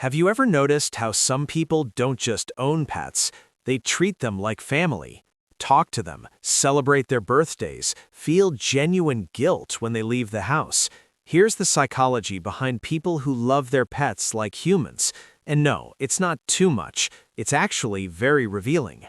Have you ever noticed how some people don't just own pets, they treat them like family? Talk to them, celebrate their birthdays, feel genuine guilt when they leave the house. Here's the psychology behind people who love their pets like humans. And no, it's not too much, it's actually very revealing.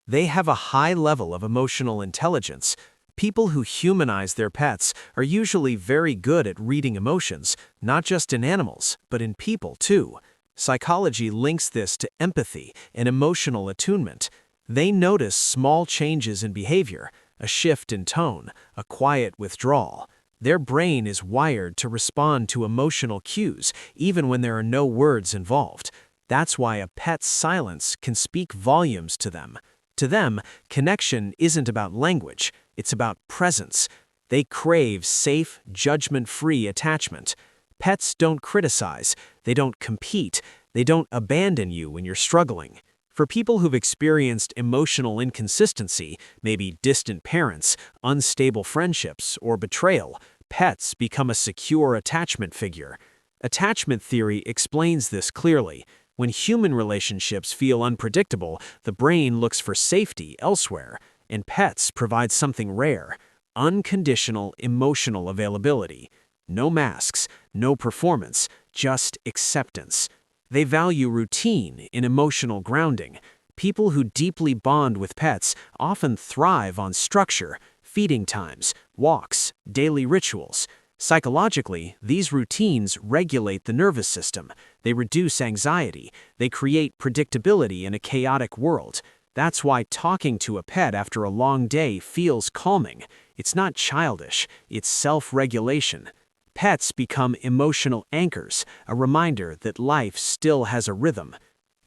They have a high level of emotional intelligence. People who humanize their pets are usually very good at reading emotions, not just in animals, but in people too. Psychology links this to empathy and emotional attunement. They notice small changes in behavior, a shift in tone, a quiet withdrawal. Their brain is wired to respond to emotional cues, even when there are no words involved. That's why a pet's silence can speak volumes to them. To them, connection isn't about language, it's about presence. They crave safe, judgment-free attachment. Pets don't criticize, they don't compete, they don't abandon you when you're struggling. For people who've experienced emotional inconsistency, maybe distant parents, unstable friendships, or betrayal, pets become a secure attachment figure. Attachment theory explains this clearly. When human relationships feel unpredictable, the brain looks for safety elsewhere, and pets provide something rare: unconditional emotional availability. No masks, no performance, just acceptance. They value routine in emotional grounding. People who deeply bond with pets often thrive on structure, feeding times, walks, daily rituals. Psychologically, these routines regulate the nervous system. They reduce anxiety. They create predictability in a chaotic world. That's why talking to a pet after a long day feels calming. It's not childish, it's self-regulation. Pets become emotional anchors, a reminder that life still has a rhythm.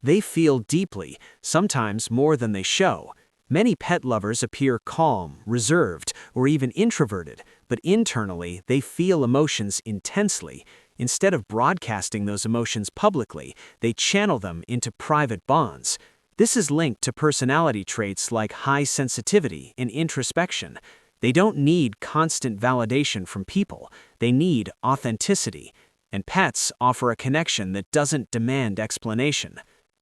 They feel deeply, sometimes more than they show. Many pet lovers appear calm, reserved, or even introverted, but internally they feel emotions intensely. Instead of broadcasting those emotions publicly, they channel them into private bonds. This is linked to personality traits like high sensitivity and introspection. They don't need constant validation from people, they need authenticity. And pets offer a connection that doesn't demand explanation.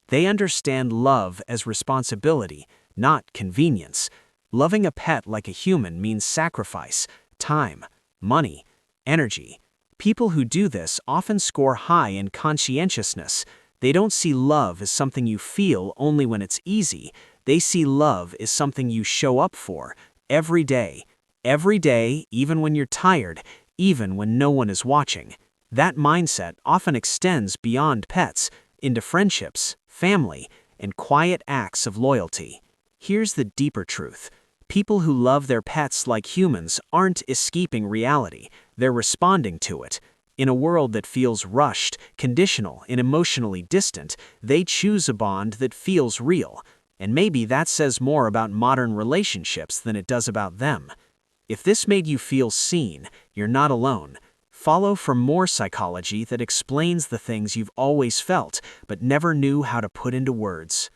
They understand love as responsibility, not convenience. Loving a pet like a human means sacrifice, time, money, energy. People who do this often score high in conscientiousness. They don't see love as something you feel only when it's easy. They see love as something you show up for every day. Every day, even when you're tired, even when no one is watching. That mindset often extends beyond pets, into friendships, family, and quiet acts of loyalty. Here's the deeper truth. People who love their pets like humans aren't escaping reality, they're responding to it. In a world that feels rushed, conditional, and emotionally distant, they choose a bond that feels real. And maybe that says more about modern relationships than it does about them. If this made you feel seen, you're not alone. Follow for more psychology that explains the things you've always felt but never knew how to put into words.